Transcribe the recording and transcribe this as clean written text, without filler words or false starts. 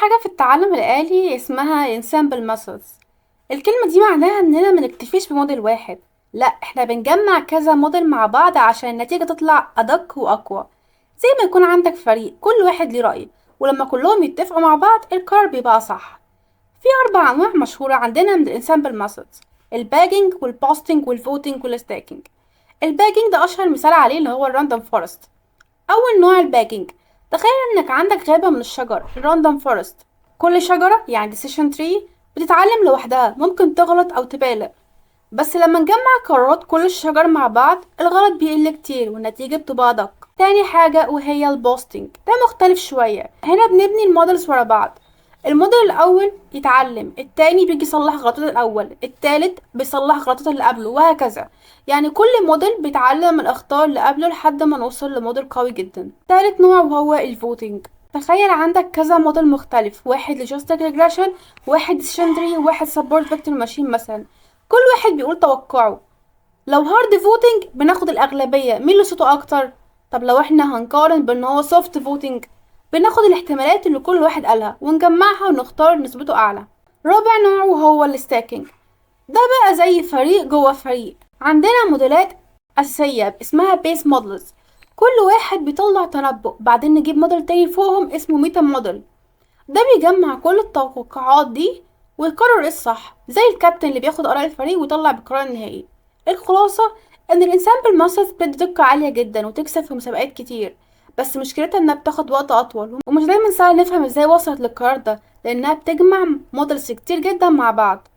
حاجة في التعلم الآلي اسمها ensemble methods. الكلمة دي معناها اننا منكتفيش بموديل واحد، لا احنا بنجمع كذا موديل مع بعض عشان النتيجة تطلع أدق وأقوى. زي ما يكون عندك فريق كل واحد ليه رأي، ولما كلهم يتفقوا مع بعض القرار بيبقى صح. في 4 أنواع مشهورة عندنا من الانسامبل ميثودز: الباجينج والبوستنج والفوتنج والستاكينج. الباجينج ده أشهر مثال عليه اللي هو الراندوم فورست. أول نوع الباجينج، تخيل إنك عندك غابة من الشجر الراندوم فورست. كل شجرة يعني decision tree بتتعلم لوحدها، ممكن تغلط أو تبالغ، بس لما نجمع قرارات كل الشجر مع بعض الغلط بيقل كتير والنتيجة بتبقى أدق. تاني حاجة وهي البوستنج، ده مختلف شوية. هنا بنبني المودلز ورا بعض، الموديل الأول يتعلم، التاني بيجي يصلح غلطات الأول، التالت بيصلح غلطات اللي قبله، وهكذا. يعني كل موديل بيتعلم من الأخطاء اللي قبله لحد ما نوصل لموديل قوي جدا. تالت نوع وهو الفوتنج، تخيل عندك كذا موديل مختلف، واحد لجوستيك ريجريشن، واحد ديسيشن تري، وواحد سبورت فيكتور ماشين مثلا. كل واحد بيقول توقعه. لو هارد فوتنج بناخد الأغلبية، مين اللي صوته أكتر. طب لو احنا هنقارن بان هو سوفت فوتنج، بناخد الاحتمالات اللي كل واحد قالها ونجمعها ونختار نسبته أعلى. رابع نوع وهو الستاكينج، ده بقى زي فريق جوه فريق. عندنا موديلات أساسية اسمها بيس مودلز، كل واحد بيطلع تنبؤ، بعدين نجيب موديل تاني فوقهم اسمه ميتا موديل، ده بيجمع كل التوقعات دي ويقرر ايه الصح، زي الكابتن اللي بياخد آراء الفريق ويطلع بالقرار النهائي. الخلاصة ان الانسامبل ماثود بتدي دقة عالية جدا وتكسب في مسابقات كتير، بس مشكلتها انها بتاخد وقت اطول ومش دايما سهل نفهم ازاي وصلت للقرار ده، لانها بتجمع مودلز كتير جدا مع بعض.